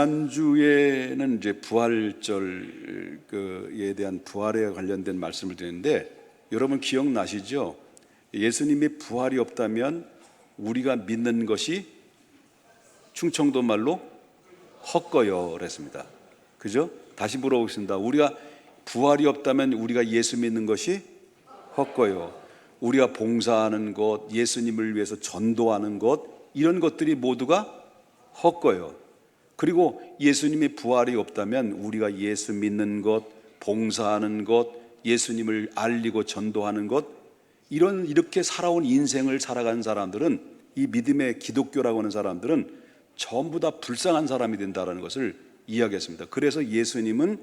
지난주에는 이제 부활절에 대한 부활에 관련된 말씀을 드렸는데, 여러분 기억나시죠? 예수님이 부활이 없다면 우리가 믿는 것이 충청도 말로 헛거요 그랬습니다. 그죠? 다시 물어보겠습니다. 우리가 부활이 없다면 우리가 예수 믿는 것이 헛거요. 우리가 봉사하는 것, 예수님을 위해서 전도하는 것, 이런 것들이 모두가 헛거요. 그리고 예수님의 부활이 없다면 우리가 예수 믿는 것, 봉사하는 것, 예수님을 알리고 전도하는 것, 이렇게 살아온 인생을 살아가는 사람들은, 이 믿음의 기독교라고 하는 사람들은 전부 다 불쌍한 사람이 된다는 것을 이야기했습니다. 그래서 예수님은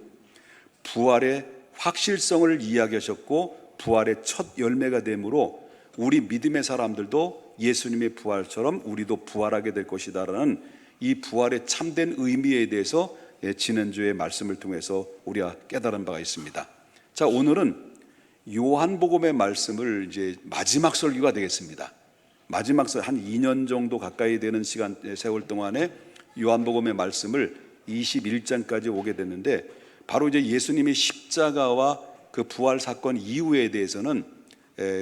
부활의 확실성을 이야기하셨고, 부활의 첫 열매가 되므로 우리 믿음의 사람들도 예수님의 부활처럼 우리도 부활하게 될 것이다라는 이 부활의 참된 의미에 대해서 지난주의 말씀을 통해서 우리가 깨달은 바가 있습니다. 자, 오늘은 요한복음의 말씀을 이제 마지막 설교가 되겠습니다. 마지막 한 2년 정도 가까이 되는 세월 동안에 요한복음의 말씀을 21장까지 오게 됐는데, 바로 이제 예수님의 십자가와 그 부활 사건 이후에 대해서는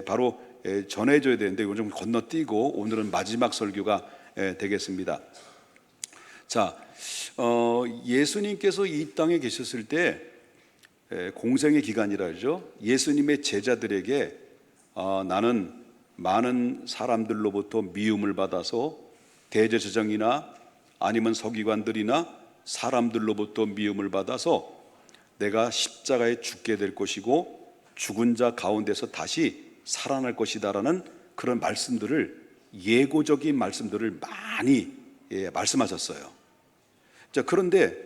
바로 전해줘야 되는데, 이걸 좀 건너뛰고 오늘은 마지막 설교가 되겠습니다. 자, 예수님께서 이 땅에 계셨을 때 공생의 기간이라 하죠. 예수님의 제자들에게 나는 많은 사람들로부터 미움을 받아서 대제사장이나 아니면 서기관들이나 사람들로부터 미움을 받아서 내가 십자가에 죽게 될 것이고 죽은 자 가운데서 다시 살아날 것이다라는 그런 말씀들을, 예고적인 말씀들을 많이 말씀하셨어요. 자, 그런데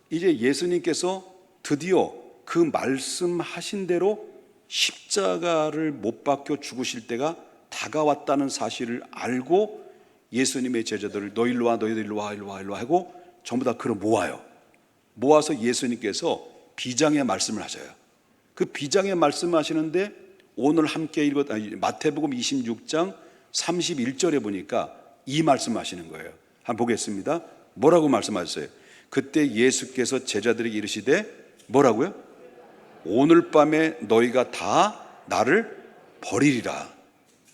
이제 예수님께서 드디어 그 말씀하신 대로 십자가를 못 박혀 죽으실 때가 다가왔다는 사실을 알고 예수님의 제자들을 너 일로 와, 너희들 일로 와, 일로 와, 일로 와 하고 전부 다 그걸 모아서 예수님께서 비장의 말씀을 하셔요. 그 비장의 말씀을 하시는데, 오늘 함께 마태복음 26장 31절에 보니까 이 말씀 하시는 거예요. 한번 보겠습니다. 뭐라고 말씀하셨어요? 그때 예수께서 제자들에게 이르시되 뭐라고요? 오늘 밤에 너희가 다 나를 버리리라.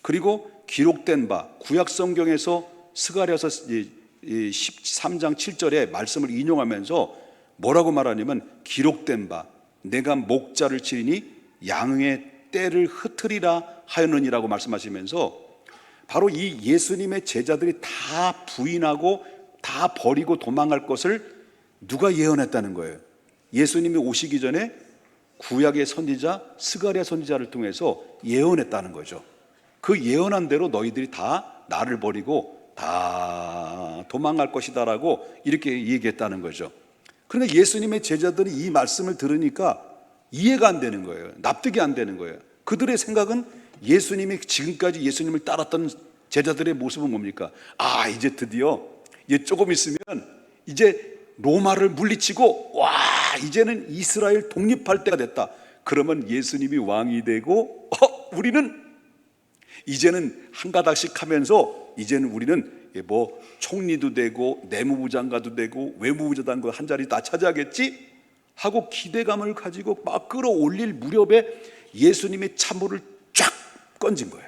그리고 기록된 바, 구약 성경에서 스가랴서 13장 7절에 말씀을 인용하면서 뭐라고 말하냐면, 기록된 바 내가 목자를 치리니 양의 떼를 흩으리라 하였느니라고 말씀하시면서, 바로 이 예수님의 제자들이 다 부인하고 다 버리고 도망갈 것을 누가 예언했다는 거예요? 예수님이 오시기 전에 구약의 선지자 스가랴 선지자를 통해서 예언했다는 거죠. 그 예언한 대로 너희들이 다 나를 버리고 다 도망갈 것이다라고 이렇게 얘기했다는 거죠. 그런데 예수님의 제자들이 이 말씀을 들으니까 이해가 안 되는 거예요. 납득이 안 되는 거예요. 그들의 생각은 예수님이 지금까지 예수님을 따랐던 제자들의 모습은 뭡니까? 이제 드디어 조금 있으면 이제 로마를 물리치고 이제는 이스라엘 독립할 때가 됐다. 그러면 예수님이 왕이 되고 우리는 이제는 한 가닥씩 하면서 이제는 우리는 총리도 되고 내무부 장관도 되고 외무부 장관 한 자리 다 차지하겠지 하고 기대감을 가지고 막 끌어올릴 무렵에 예수님의 참호를 쫙 건진 거예요.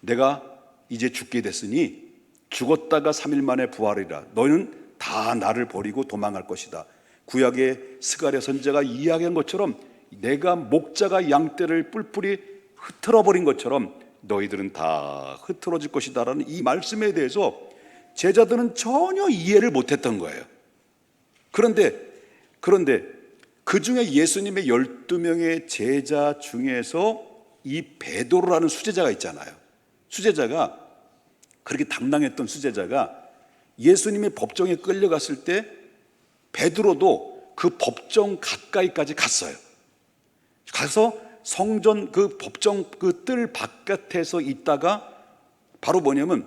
내가 이제 죽게 됐으니 죽었다가 3일 만에 부활이라. 너희는 다 나를 버리고 도망갈 것이다. 구약의 스가랴 선지자가 이야기한 것처럼 내가 목자가 양떼를 뿔뿔이 흩어버린 것처럼 너희들은 다 흩어질 것이다라는 이 말씀에 대해서 제자들은 전혀 이해를 못했던 거예요. 그런데 그 중에 예수님의 12명의 제자 중에서 이 베드로라는 수제자가 있잖아요. 수제자가, 그렇게 당당했던 수제자가 예수님의 법정에 끌려갔을 때 베드로도 그 법정 가까이까지 갔어요. 가서 성전 그 법정 그 뜰 바깥에서 있다가, 바로 뭐냐면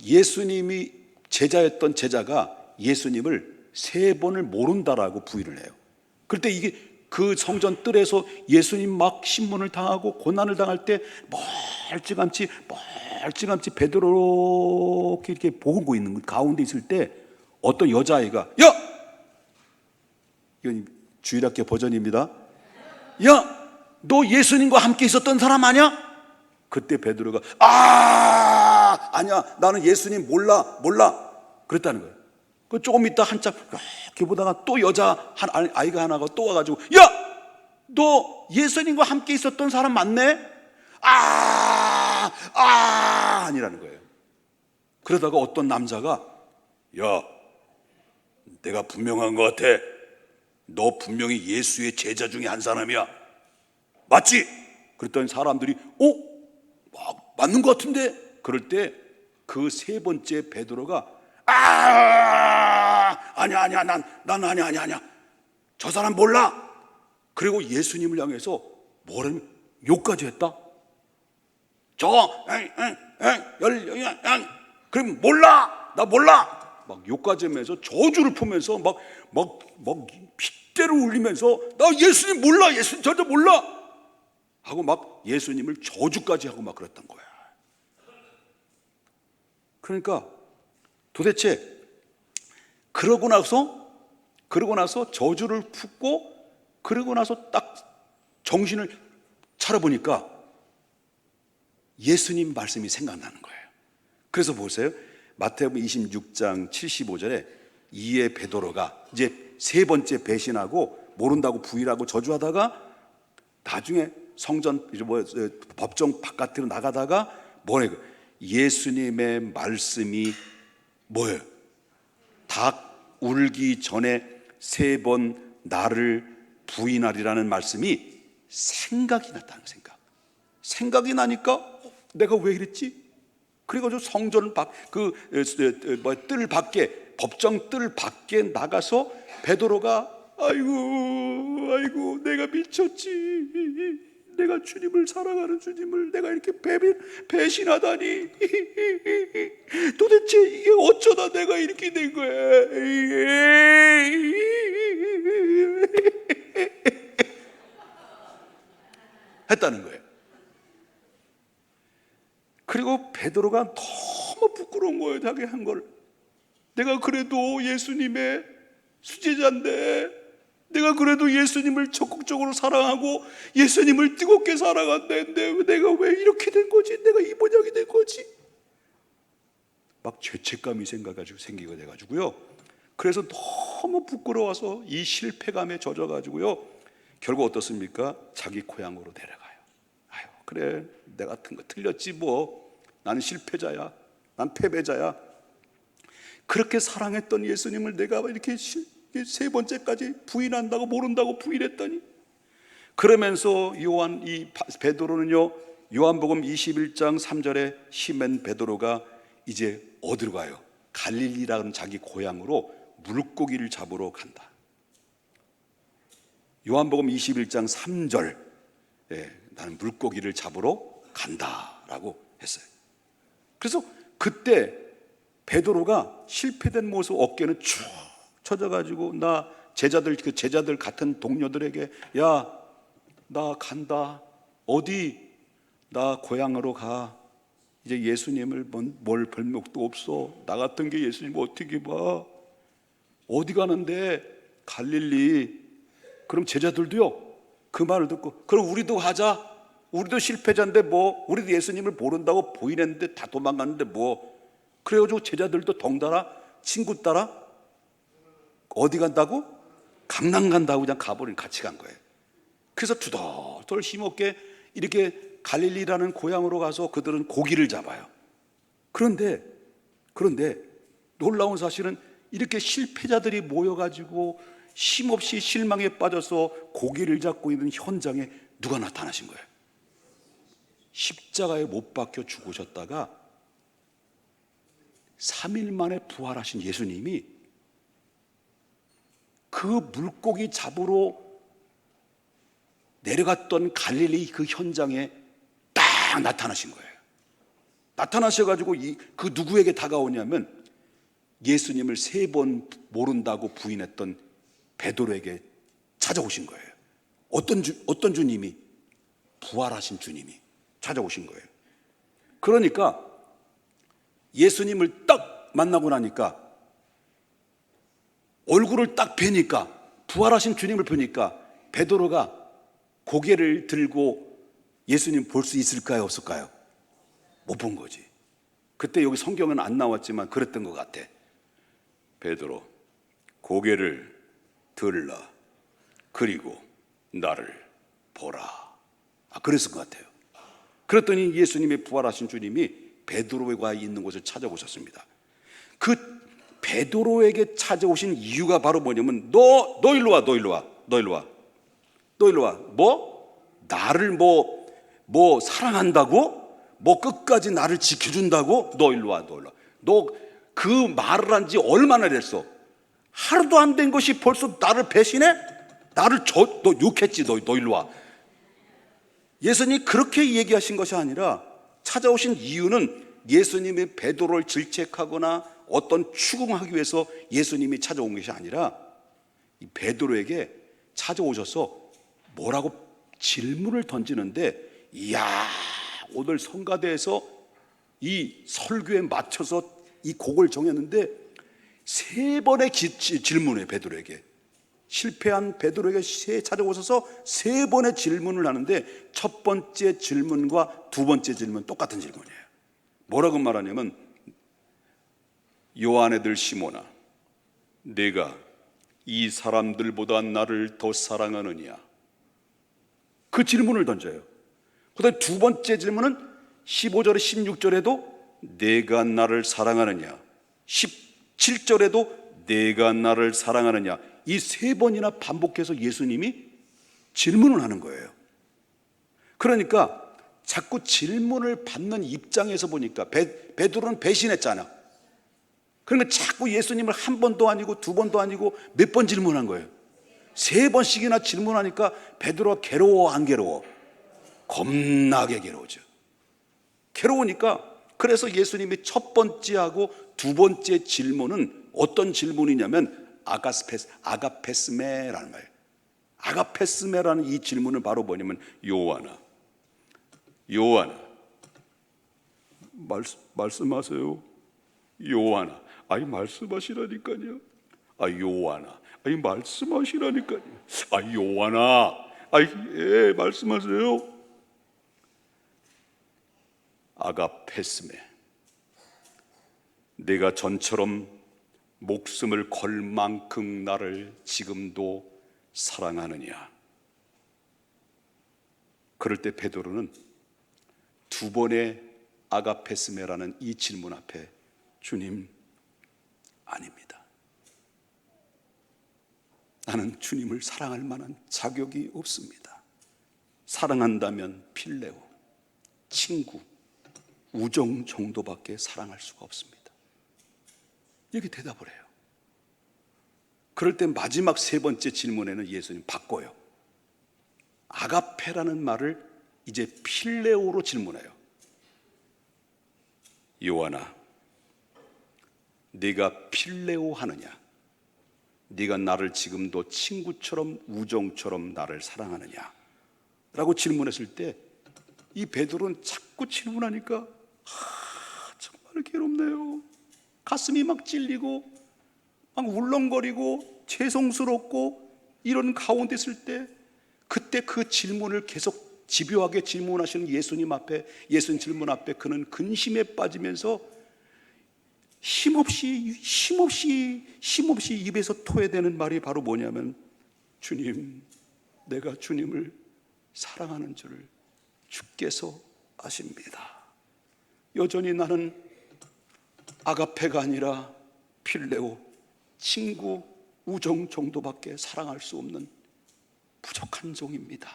예수님이 제자였던 제자가 예수님을 3번을 모른다라고 부인을 해요. 그때 이게 그 성전 뜰에서 예수님 막 신문을 당하고 고난을 당할 때 멀찌감치 베드로 이렇게 보고 있는 가운데 있을 때 어떤 여자아이가 야! 이건 주일학교 버전입니다. 야! 너 예수님과 함께 있었던 사람 아니야? 그때 베드로가 아니야, 나는 예수님 몰라 그랬다는 거예요. 그 조금 있다 한참 이렇게 보다가 또 여자 아이가 하나가 또 와가지고 야! 너 예수님과 함께 있었던 사람 맞네? 아니라는 거예요. 그러다가 어떤 남자가 야, 내가 분명한 것 같아. 너 분명히 예수의 제자 중에 한 사람이야. 맞지? 그랬더니 사람들이 맞는 것 같은데? 그럴 때 그 세 번째 베드로가 아니야 난 아니야 저 사람 몰라. 그리고 예수님을 향해서 뭐라면 욕까지 했다. 그럼 몰라, 나 몰라 막 욕까지 하면서 저주를 푸면서 막 핏대를 울리면서 나 예수님 몰라, 예수님 절대 몰라 하고 막 예수님을 저주까지 하고 막 그랬던 거야. 그러니까 도대체 그러고 나서 저주를 푸고 그러고 나서 딱 정신을 차려보니까 예수님 말씀이 생각나는 거예요. 그래서 보세요. 마태복음 26장 75절에 이에 베드로가 이제 세 번째 배신하고 모른다고 부인하고 저주하다가 나중에 성전 법정 바깥으로 나가다가 뭐래요? 예수님의 말씀이 뭐예요? 닭 울기 전에 세 번 나를 부인하리라는 말씀이 생각이 났다는 생각이 나니까 내가 왜 이랬지? 그리고 성전 뜰 밖에 법정 뜰 밖에 나가서 베드로가 아이고 내가 미쳤지. 내가 주님을 사랑하는 주님을 내가 이렇게 배신하다니. 도대체 이게 어쩌다 내가 이렇게 된 거야. 했다는 거예요. 그리고 베드로가 너무 부끄러운 거예요. 자기 한 걸. 내가 그래도 예수님의 수제자인데, 내가 그래도 예수님을 적극적으로 사랑하고 예수님을 뜨겁게 사랑한다는데 내가 왜 이렇게 된 거지? 내가 이 모양이 된 거지? 막 죄책감이 생기게 돼가지고요. 그래서 너무 부끄러워서 이 실패감에 젖어가지고요. 결국 어떻습니까? 자기 고향으로 내려가요. 아유, 그래, 내 같은 거 틀렸지 뭐. 나는 실패자야. 난 패배자야. 그렇게 사랑했던 예수님을 내가 이렇게 세 번째까지 부인한다고 모른다고 부인했더니, 그러면서 이 베드로는요, 요한복음 21장 3절에 시몬 베드로가 이제 어디로 가요? 갈릴리라는 자기 고향으로 물고기를 잡으러 간다. 요한복음 21장 3절, 나는 물고기를 잡으러 간다라고 했어요. 그래서 그때 베드로가 실패된 모습, 어깨는 쭉 쳐져가지고 그 제자들 같은 동료들에게 야, 나 간다. 어디? 나 고향으로 가. 이제 예수님을 뭘 별목도 없어. 나 같은 게 예수님 어떻게 봐? 어디 가는데? 갈릴리. 그럼 제자들도요, 그 말을 듣고 그럼 우리도 가자. 우리도 실패자인데 뭐, 우리도 예수님을 모른다고 부인했는데 다 도망갔는데 뭐. 그래가지고 제자들도 덩달아 친구 따라 어디 간다고? 강남 간다고 그냥 같이 간 거예요. 그래서 투덜투덜 힘없게 이렇게 갈릴리라는 고향으로 가서 그들은 고기를 잡아요. 그런데 놀라운 사실은 이렇게 실패자들이 모여가지고 힘없이 실망에 빠져서 고기를 잡고 있는 현장에 누가 나타나신 거예요? 십자가에 못 박혀 죽으셨다가 3일 만에 부활하신 예수님이 그 물고기 잡으러 내려갔던 갈릴리 그 현장에 딱 나타나신 거예요. 나타나셔가지고 그 누구에게 다가오냐면 예수님을 3번 모른다고 부인했던 베드로에게 찾아오신 거예요. 어떤 주님이? 부활하신 주님이 찾아오신 거예요. 그러니까 예수님을 딱 만나고 나니까 얼굴을 딱 뵈니까, 부활하신 주님을 보니까 베드로가 고개를 들고 예수님 볼 수 있을까요, 없을까요? 못 본 거지. 그때 여기 성경은 안 나왔지만 그랬던 것 같아. 베드로, 고개를 들라. 그리고 나를 보라. 그랬을 것 같아요. 그랬더니 예수님의 부활하신 주님이 베드로가 있는 곳을 찾아오셨습니다. 그 베드로에게 찾아오신 이유가 바로 뭐냐면, 너 일로 와, 너 일로 와, 너 일로 와, 너 일로 와. 나를 사랑한다고? 끝까지 나를 지켜준다고? 너 일로 와, 너 일로 와. 너 그 말을 한 지 얼마나 됐어? 하루도 안 된 것이 벌써 나를 배신해? 너 욕했지, 너 일로 와. 예수님이 그렇게 얘기하신 것이 아니라, 찾아오신 이유는 예수님이 베드로를 질책하거나 어떤 추궁하기 위해서 예수님이 찾아온 것이 아니라, 이 베드로에게 찾아오셔서 뭐라고 질문을 던지는데, 이야, 오늘 성가대에서 이 설교에 맞춰서 이 곡을 정했는데 3번의 질문에, 베드로에게 실패한 베드로에게 찾아오셔서 3번의 질문을 하는데, 첫 번째 질문과 두 번째 질문 똑같은 질문이에요. 뭐라고 말하냐면, 요한의 들 시몬아, 내가 이 사람들보다 나를 더 사랑하느냐? 그 질문을 던져요. 그다음에 두 번째 질문은 15절에 16절에도 내가 나를 사랑하느냐, 17절에도 내가 나를 사랑하느냐, 이 3번이나 반복해서 예수님이 질문을 하는 거예요. 그러니까 자꾸 질문을 받는 입장에서 보니까 베드로는 배신했잖아. 그러니까 자꾸 예수님을 한 번도 아니고 두 번도 아니고 몇 번 질문한 거예요. 3번씩이나 질문하니까 베드로가 괴로워, 안 괴로워? 겁나게 괴로워져. 괴로우니까, 그래서 예수님이 첫 번째하고 두 번째 질문은 어떤 질문이냐면 아가페스메라는 말이에요. 아가페스메라는 이 질문은 바로 뭐냐면, 요한아 말씀하세요. 요한아, 말씀하시라니까요. 요한아, 말씀하시라니까요. 요한아, 예, 말씀하세요. 아가페스메, 내가 전처럼 목숨을 걸 만큼 나를 지금도 사랑하느냐? 그럴 때 베드로는 두 번의 아가페스메라는 이 질문 앞에, 주님, 아닙니다. 나는 주님을 사랑할 만한 자격이 없습니다. 사랑한다면 필레오, 친구, 우정 정도밖에 사랑할 수가 없습니다. 이렇게 대답을 해요. 그럴 때 마지막 3번째 질문에는 예수님 바꿔요. 아가페라는 말을 이제 필레오로 질문해요. 요한아, 네가 필레오 하느냐? 네가 나를 지금도 친구처럼, 우정처럼 나를 사랑하느냐? 라고 질문했을 때 이 베드로는 자꾸 질문하니까 정말 괴롭네요. 가슴이 막 찔리고 막 울렁거리고 죄송스럽고 이런 가운데 있을 때, 그때 그 질문을 계속 집요하게 질문하시는 예수님 질문 앞에 그는 근심에 빠지면서 힘없이 입에서 토해대는 말이 바로 뭐냐면, 주님, 내가 주님을 사랑하는 줄을 주께서 아십니다. 여전히 나는 아가페가 아니라 필레오, 친구, 우정 정도밖에 사랑할 수 없는 부족한 종입니다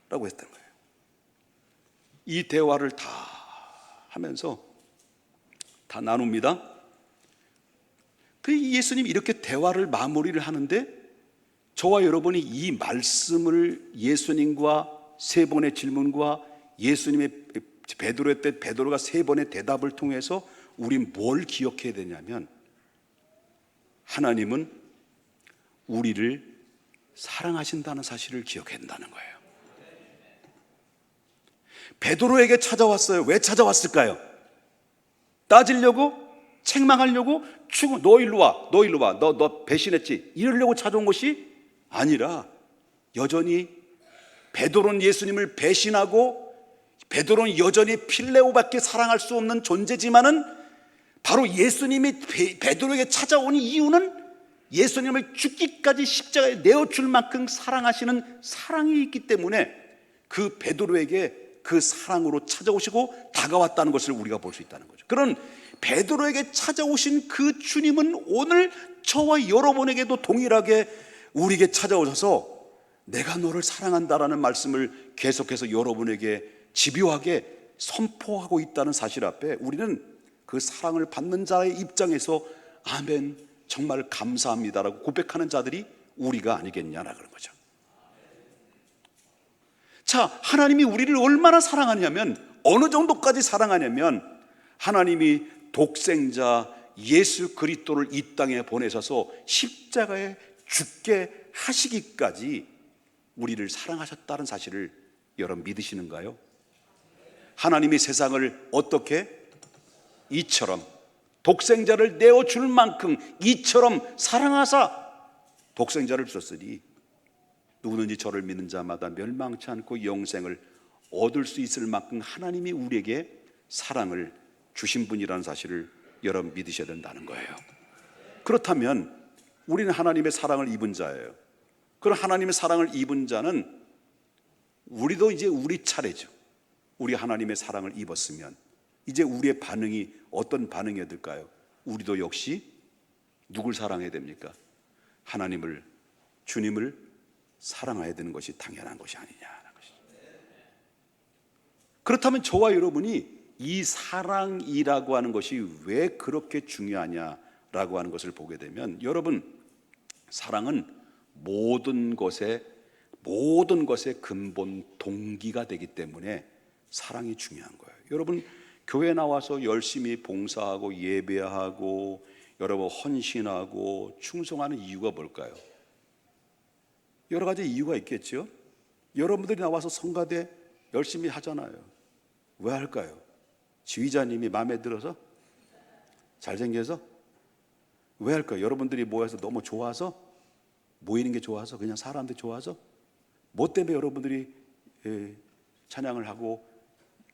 라고 했던 거예요. 이 대화를 다 하면서 다 나눕니다. 그 예수님이 이렇게 대화를 마무리를 하는데, 저와 여러분이 이 말씀을, 예수님과 3번의 질문과 예수님의 베드로가 3번의 대답을 통해서 우리 뭘 기억해야 되냐면, 하나님은 우리를 사랑하신다는 사실을 기억해야 한다는 거예요. 베드로에게 찾아왔어요. 왜 찾아왔을까요? 따지려고? 책망하려고 너 일로 와, 너 일로 와, 너 배신했지, 이러려고 찾아온 것이 아니라 여전히 베드로는 예수님을 배신하고 베드로는 여전히 필레오밖에 사랑할 수 없는 존재지만은 바로 예수님이 베드로에게 찾아온 이유는 예수님을 죽기까지 십자가에 내어줄 만큼 사랑하시는 사랑이 있기 때문에 그 베드로에게 그 사랑으로 찾아오시고 다가왔다는 것을 우리가 볼 수 있다는 거죠. 그런 베드로에게 찾아오신 그 주님은 오늘 저와 여러분에게도 동일하게 우리에게 찾아오셔서 내가 너를 사랑한다라는 말씀을 계속해서 여러분에게 집요하게 선포하고 있다는 사실 앞에 우리는 그 사랑을 받는 자의 입장에서 아멘, 정말 감사합니다라고 고백하는 자들이 우리가 아니겠냐라 그런 거죠. 자, 하나님이 우리를 얼마나 사랑하냐면, 어느 정도까지 사랑하냐면 하나님이 독생자 예수 그리스도를 이 땅에 보내셔서 십자가에 죽게 하시기까지 우리를 사랑하셨다는 사실을 여러분 믿으시는가요? 하나님이 세상을 어떻게? 이처럼 독생자를 내어줄 만큼 이처럼 사랑하사 독생자를 주셨으니 누구든지 저를 믿는 자마다 멸망치 않고 영생을 얻을 수 있을 만큼 하나님이 우리에게 사랑을 주신 분이라는 사실을 여러분 믿으셔야 된다는 거예요. 그렇다면 우리는 하나님의 사랑을 입은 자예요. 그런 하나님의 사랑을 입은 자는 우리도 이제 우리 차례죠. 우리 하나님의 사랑을 입었으면 이제 우리의 반응이 어떤 반응이 될까요? 우리도 역시 누굴 사랑해야 됩니까? 하나님을, 주님을 사랑해야 되는 것이 당연한 것이 아니냐는 것이죠. 그렇다면 저와 여러분이 이 사랑이라고 하는 것이 왜 그렇게 중요하냐라고 하는 것을 보게 되면, 여러분, 사랑은 모든 것의 근본 동기가 되기 때문에 사랑이 중요한 거예요. 여러분, 교회 나와서 열심히 봉사하고 예배하고 여러분 헌신하고 충성하는 이유가 뭘까요? 여러 가지 이유가 있겠죠. 여러분들이 나와서 성가대 열심히 하잖아요. 왜 할까요? 지휘자님이 마음에 들어서? 잘생겨서? 왜 할까요? 여러분들이 모여서 너무 좋아서? 모이는 게 좋아서? 그냥 사람들이 좋아서? 뭐 때문에 여러분들이 찬양을 하고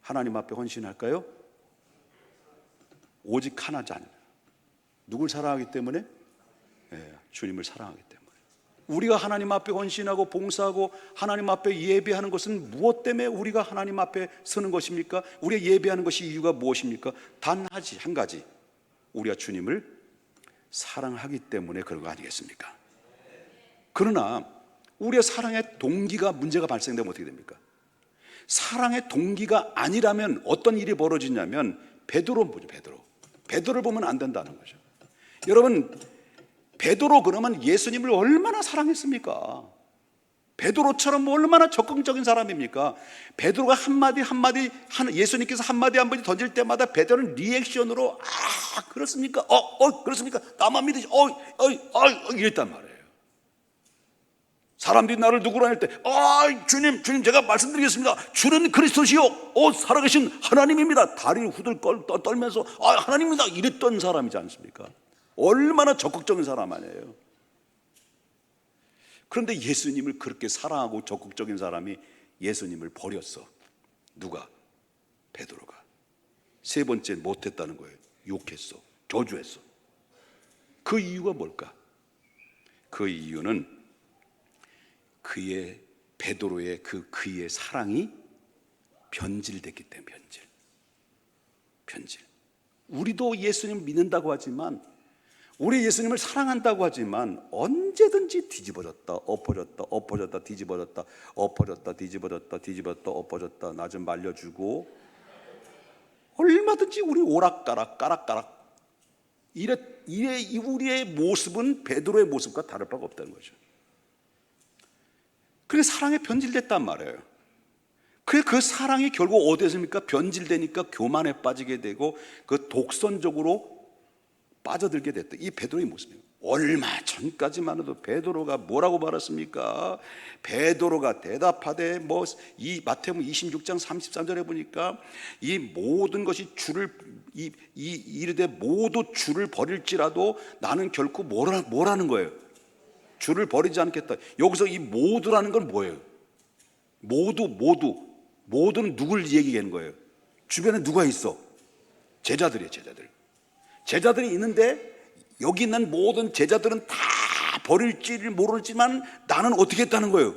하나님 앞에 헌신할까요? 오직 하나잖아요. 누굴 사랑하기 때문에? 주님을 사랑하기 때문에. 우리가 하나님 앞에 헌신하고 봉사하고 하나님 앞에 예배하는 것은 무엇 때문에 우리가 하나님 앞에 서는 것입니까? 우리가 예배하는 것이 이유가 무엇입니까? 단 한 가지, 우리가 주님을 사랑하기 때문에 그런 거 아니겠습니까? 그러나 우리의 사랑의 동기가 문제가 발생되면 어떻게 됩니까? 사랑의 동기가 아니라면 어떤 일이 벌어지냐면, 베드로를 보죠. 베드로를 보면 안 된다는 거죠. 여러분, 베드로 그러면 예수님을 얼마나 사랑했습니까? 베드로처럼 얼마나 적극적인 사람입니까? 베드로가 한마디 예수님께서 한마디 던질 때마다 베드로는 리액션으로 그렇습니까? 그렇습니까? 나만 믿으시 이랬단 말이에요. 사람들이 나를 누구로 할 때 주님 제가 말씀드리겠습니다. 주는 그리스도시요 살아계신 하나님입니다. 다리를 후들 떨면서 하나님입니다 이랬던 사람이지 않습니까? 얼마나 적극적인 사람 아니에요? 그런데 예수님을 그렇게 사랑하고 적극적인 사람이 예수님을 버렸어. 누가? 베드로가. 세 번째 못했다는 거예요. 욕했어. 저주했어. 그 이유가 뭘까? 그 이유는 베드로의 그의 사랑이 변질됐기 때문에. 변질. 우리도 예수님 믿는다고 하지만, 우리 예수님을 사랑한다고 하지만 언제든지 뒤집어졌다 엎어졌다 뒤집어졌다 엎어졌다 나 좀 말려주고, 얼마든지 우리 오락가락 이래 우리의 모습은 베드로의 모습과 다를 바가 없다는 거죠. 그래 사랑에 변질됐단 말이에요. 그래 그 사랑이 결국 어디였습니까? 변질되니까 교만에 빠지게 되고 그 독선적으로 빠져들게 됐다. 이 베드로의 모습이에요. 얼마 전까지만 해도 베드로가 뭐라고 말했습니까? 베드로가 대답하되 이 마태복음 26장 33절에 보니까 이 모든 것이 주를 이르되 모두 주를 버릴지라도 나는 결코 뭐라는 거예요? 주를 버리지 않겠다. 여기서 이 모두라는 건 뭐예요? 모두는 누굴 얘기하는 거예요? 주변에 누가 있어? 제자들이에요. 제자들이 있는데 여기 있는 모든 제자들은 다 버릴지를 모르지만 나는 어떻게 했다는 거예요?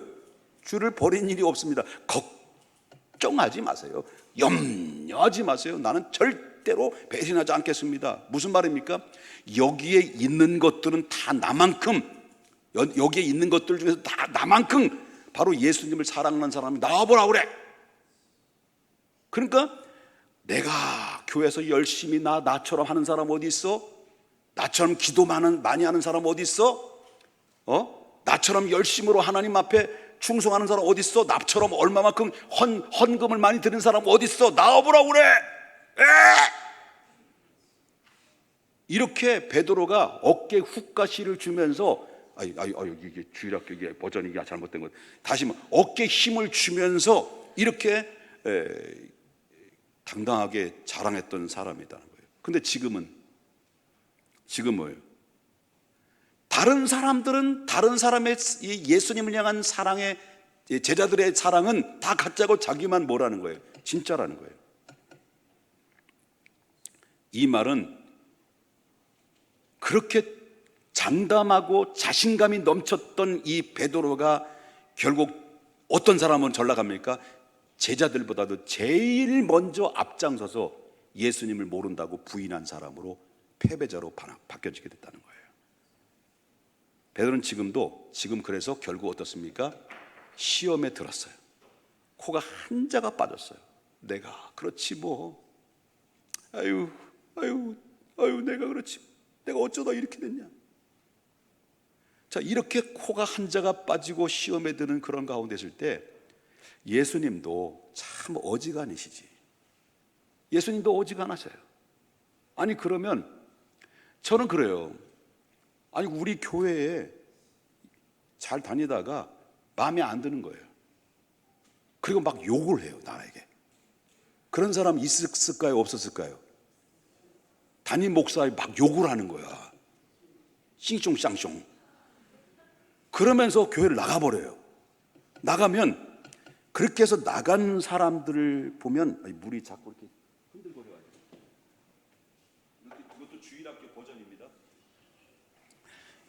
주를 버린 일이 없습니다. 걱정하지 마세요. 염려하지 마세요. 나는 절대로 배신하지 않겠습니다. 무슨 말입니까? 여기에 있는 것들은 다 나만큼, 여기에 있는 것들 중에서 다 나만큼 바로 예수님을 사랑하는 사람이 나와보라고 그래. 그러니까 내가 교회에서 열심히 나처럼 하는 사람 어디 있어? 나처럼 기도 많이 하는 사람 어디 있어? 나처럼 열심으로 하나님 앞에 충성하는 사람 어디 있어? 나처럼 얼마만큼 헌금을 많이 드리는 사람 어디 있어? 나와보라고 그래. 이렇게 베드로가 어깨 훅가시를 주면서 이게 주일학교 이게 버전이 잘못된 거. 다시 어깨 힘을 주면서 이렇게 당당하게 자랑했던 사람이라는 거예요. 근데 지금 뭐예요? 다른 사람들은 다른 사람의 예수님을 향한 사랑의 제자들의 사랑은 다 가짜고 자기만 뭐라는 거예요? 진짜라는 거예요. 이 말은 그렇게 장담하고 자신감이 넘쳤던 이 베드로가 결국 어떤 사람은 전락합니까? 제자들보다도 제일 먼저 앞장서서 예수님을 모른다고 부인한 사람으로 패배자로 바뀌어지게 됐다는 거예요. 베드로는 지금 그래서 결국 어떻습니까? 시험에 들었어요. 코가 한 자가 빠졌어요. 내가 그렇지 뭐. 아유 내가 그렇지. 내가 어쩌다 이렇게 됐냐. 자, 이렇게 코가 한 자가 빠지고 시험에 드는 그런 가운데 있을 때 예수님도 참 어지간히시지. 예수님도 어지간하셔요. 아니 그러면 저는 그래요. 아니 우리 교회에 잘 다니다가 마음에 안 드는 거예요. 그리고 막 욕을 해요, 나에게. 그런 사람 있었을까요? 없었을까요? 담임 목사에 막 욕을 하는 거야. 싱숑쌍숑. 그러면서 교회를 나가버려요. 나가면 그렇게 해서 나간 사람들을 보면 물이 자꾸 이렇게 흔들거려요. 이것도 주일학교 버전입니다.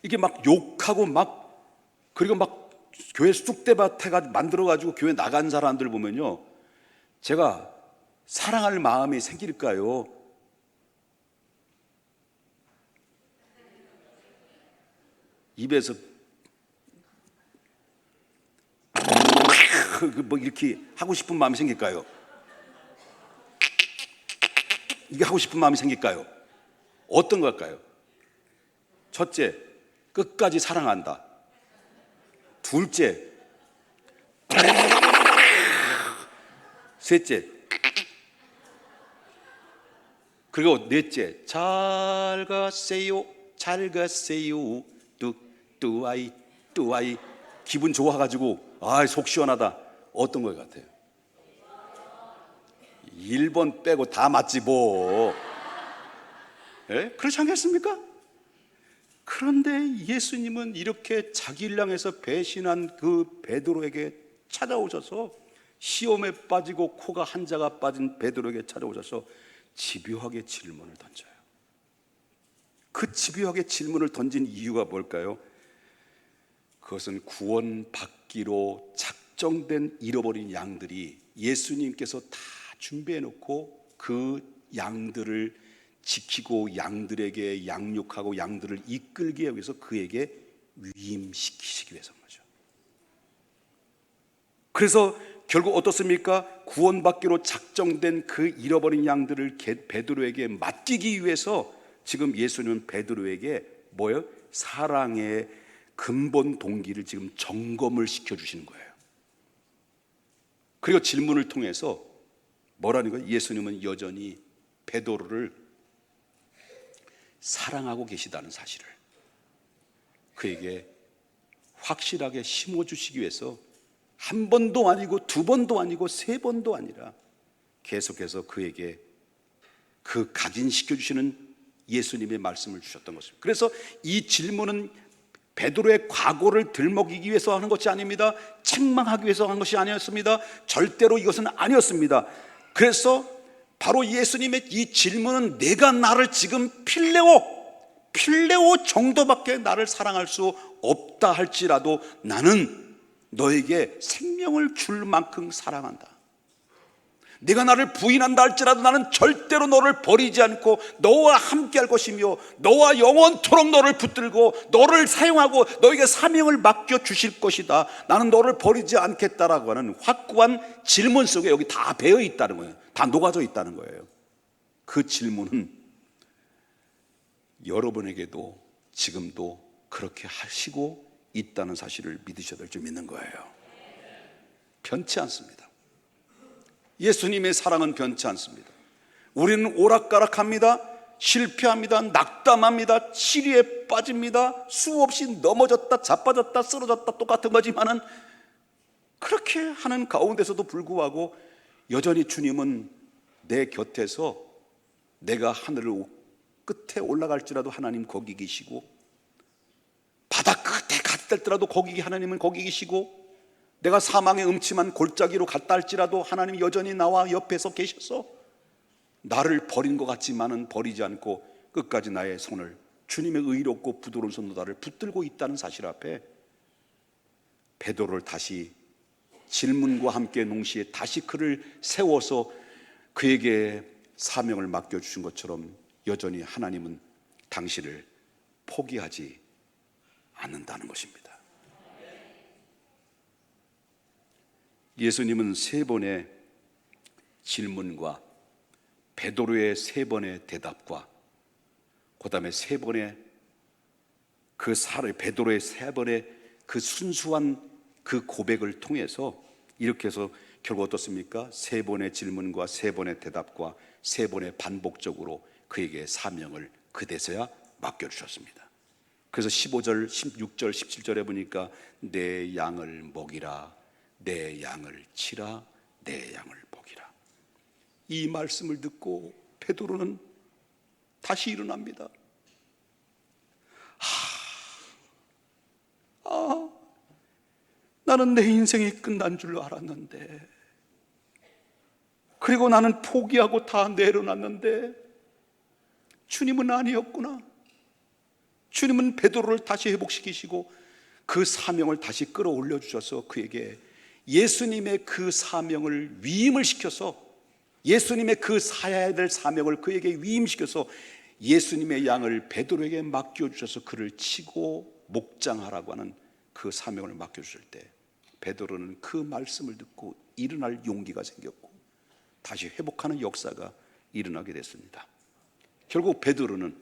이게 막 욕하고 그리고 교회 쑥대밭에가 만들어가지고 교회 나간 사람들 보면요, 제가 사랑할 마음이 생길까요? 입에서 이렇게 하고 싶은 마음이 생길까요? 이게 하고 싶은 마음이 생길까요? 어떤 걸까요? 첫째, 끝까지 사랑한다. 둘째, 셋째, 그리고 넷째, 잘 가세요, 뚜아이 기분 좋아가지고 속 시원하다. 어떤 것 같아요? 1번 빼고 다 맞지 뭐. 그렇지 않겠습니까? 그런데 예수님은 이렇게 자기를 향해서 배신한 그 베드로에게 찾아오셔서 시험에 빠지고 코가 한 자가 빠진 베드로에게 찾아오셔서 집요하게 질문을 던져요. 그 집요하게 질문을 던진 이유가 뭘까요? 그것은 구원받기로 작정된 잃어버린 양들이 예수님께서 다 준비해 놓고 그 양들을 지키고 양들에게 양육하고 양들을 이끌기 위해서 그에게 위임시키시기 위해서인 거죠. 그래서 결국 어떻습니까? 구원받기로 작정된 그 잃어버린 양들을 베드로에게 맡기기 위해서 지금 예수님은 베드로에게 뭐예요? 사랑의 근본 동기를 지금 점검을 시켜주시는 거예요. 그리고 질문을 통해서 뭐라는 거예요? 예수님은 여전히 베드로를 사랑하고 계시다는 사실을, 그에게 확실하게 심어주시기 위해서 한 번도 아니고 두 번도 아니고 세 번도 아니라 계속해서 그에게 그 각인시켜 주시는 예수님의 말씀을 주셨던 것입니다. 그래서 이 질문은 베드로의 과거를 들먹이기 위해서 하는 것이 아닙니다. 책망하기 위해서 하는 것이 아니었습니다. 절대로 이것은 아니었습니다. 그래서 바로 예수님의 이 질문은 내가 나를 지금 필레오 정도밖에 나를 사랑할 수 없다 할지라도 나는 너에게 생명을 줄 만큼 사랑한다. 네가 나를 부인한다 할지라도 나는 절대로 너를 버리지 않고 너와 함께 할 것이며 너와 영원토록 너를 붙들고 너를 사용하고 너에게 사명을 맡겨 주실 것이다. 나는 너를 버리지 않겠다라고 하는 확고한 질문 속에 여기 다 배어 있다는 거예요. 다 녹아져 있다는 거예요. 그 질문은 여러분에게도 지금도 그렇게 하시고 있다는 사실을 믿으셔야 될 줄 믿는 거예요. 변치 않습니다. 예수님의 사랑은 변치 않습니다. 우리는 오락가락합니다. 실패합니다. 낙담합니다. 치리에 빠집니다. 수없이 넘어졌다 자빠졌다 쓰러졌다 똑같은 거지만은 그렇게 하는 가운데서도 불구하고 여전히 주님은 내 곁에서 내가 하늘 끝에 올라갈지라도 하나님 거기 계시고 바다 끝에 갔더라도 거기 하나님은 거기 계시고 내가 사망의 음침한 골짜기로 갔다 할지라도 하나님이 여전히 나와 옆에서 계셔서 나를 버린 것 같지만은 버리지 않고 끝까지 나의 손을 주님의 의롭고 부드러운 손으로 나를 붙들고 있다는 사실 앞에 베드로를 다시 질문과 함께 동시에 다시 그를 세워서 그에게 사명을 맡겨주신 것처럼 여전히 하나님은 당신을 포기하지 않는다는 것입니다. 예수님은 세 번의 질문과 베드로의 세 번의 대답과 그 다음에 세 번의 베드로의 세 번의 그 순수한 그 고백을 통해서 이렇게 해서 결국 어떻습니까? 세 번의 질문과 세 번의 대답과 세 번의 반복적으로 그에게 사명을 그대서야 맡겨주셨습니다. 그래서 15절, 16절, 17절에 보니까 내 양을 먹이라, 내 양을 치라, 내 양을 먹이라. 이 말씀을 듣고 베드로는 다시 일어납니다. 나는 내 인생이 끝난 줄 알았는데, 그리고 나는 포기하고 다 내려놨는데 주님은 아니었구나. 주님은 베드로를 다시 회복시키시고 그 사명을 다시 끌어올려 주셔서 그에게 예수님의 그 사명을 위임을 시켜서 예수님의 그 사야 될 사명을 그에게 위임시켜서 예수님의 양을 베드로에게 맡겨주셔서 그를 치고 목장하라고 하는 그 사명을 맡겨주실 때 베드로는 그 말씀을 듣고 일어날 용기가 생겼고 다시 회복하는 역사가 일어나게 됐습니다. 결국 베드로는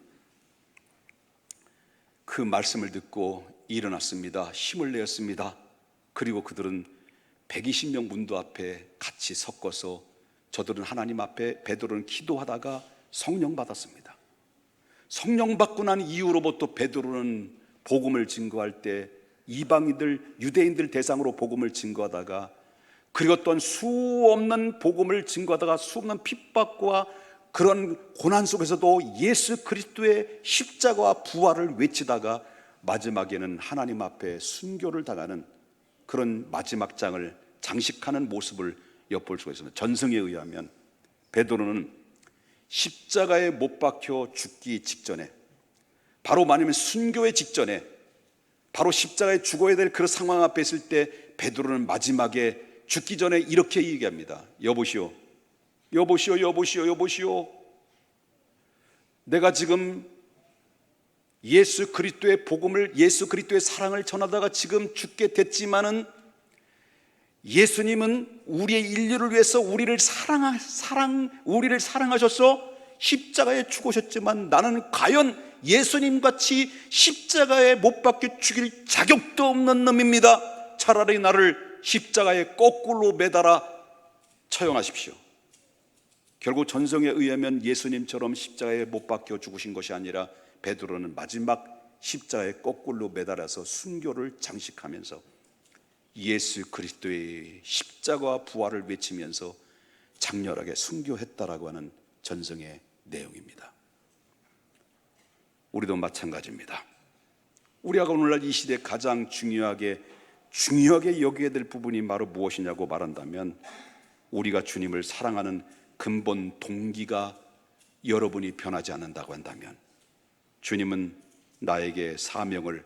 그 말씀을 듣고 일어났습니다. 힘을 내었습니다. 그리고 그들은 120명 문도 앞에 같이 섞어서 저들은 하나님 앞에 베드로는 기도하다가 성령 받았습니다. 성령 받고 난 이후로부터 베드로는 복음을 증거할 때 이방인들, 유대인들 대상으로 복음을 증거하다가 그리고 또한 수없는 복음을 증거하다가 수없는 핍박과 그런 고난 속에서도 예수 그리스도의 십자가와 부활을 외치다가 마지막에는 하나님 앞에 순교를 당하는 그런 마지막 장을 장식하는 모습을 엿볼 수가 있습니다. 전승에 의하면 베드로는 십자가에 못 박혀 죽기 직전에, 바로 말하면 순교의 직전에, 바로 십자가에 죽어야 될 그런 상황 앞에 있을 때 베드로는 마지막에 죽기 전에 이렇게 얘기합니다. 여보시오, 여보시오, 여보시오, 여보시오. 내가 지금 예수 그리스도의 복음을, 예수 그리스도의 사랑을 전하다가 지금 죽게 됐지만은 예수님은 우리의 인류를 위해서 우리를 사랑하셔서 십자가에 죽으셨지만 나는 과연 예수님 같이 십자가에 못 박혀 죽일 자격도 없는 놈입니다. 차라리 나를 십자가에 거꾸로 매달아 처형하십시오. 결국 전성에 의하면 예수님처럼 십자가에 못 박혀 죽으신 것이 아니라 베드로는 마지막 십자가에 거꾸로 매달아서 순교를 장식하면서 예수 그리스도의 십자가와 부활을 외치면서 장렬하게 순교했다라고 하는 전성의 내용입니다. 우리도 마찬가지입니다. 우리가 오늘날 이 시대에 가장 중요하게 여겨야 될 부분이 바로 무엇이냐고 말한다면, 우리가 주님을 사랑하는 근본 동기가 여러분이 변하지 않는다고 한다면, 주님은 나에게 사명을,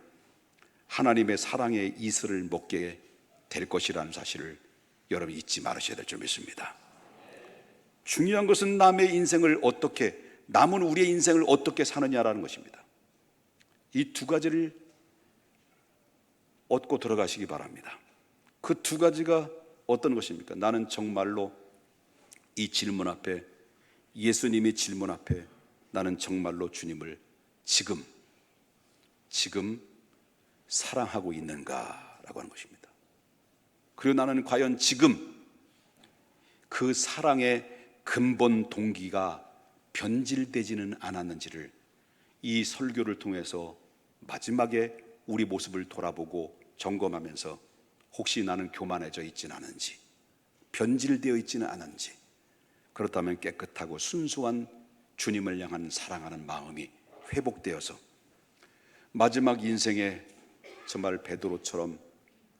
하나님의 사랑의 이슬을 먹게 될 것이라는 사실을 여러분 잊지 말으셔야 될 줄 믿습니다. 중요한 것은 남은 우리의 인생을 어떻게 사느냐라는 것입니다. 이 두 가지를 얻고 들어가시기 바랍니다. 그 두 가지가 어떤 것입니까? 나는 정말로 이 질문 앞에, 예수님의 질문 앞에 나는 정말로 주님을 지금 사랑하고 있는가라고 하는 것입니다. 그리고 나는 과연 지금 그 사랑의 근본 동기가 변질되지는 않았는지를 이 설교를 통해서 마지막에 우리 모습을 돌아보고 점검하면서, 혹시 나는 교만해져 있지는 않은지, 변질되어 있지는 않은지, 그렇다면 깨끗하고 순수한 주님을 향한 사랑하는 마음이 회복되어서 마지막 인생에 정말 베드로처럼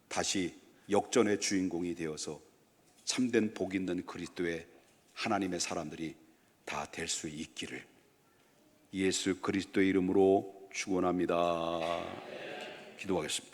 다시 역전의 주인공이 되어서 참된 복 있는 그리스도의 하나님의 사람들이 다 될 수 있기를 예수 그리스도의 이름으로 축원합니다. 기도하겠습니다.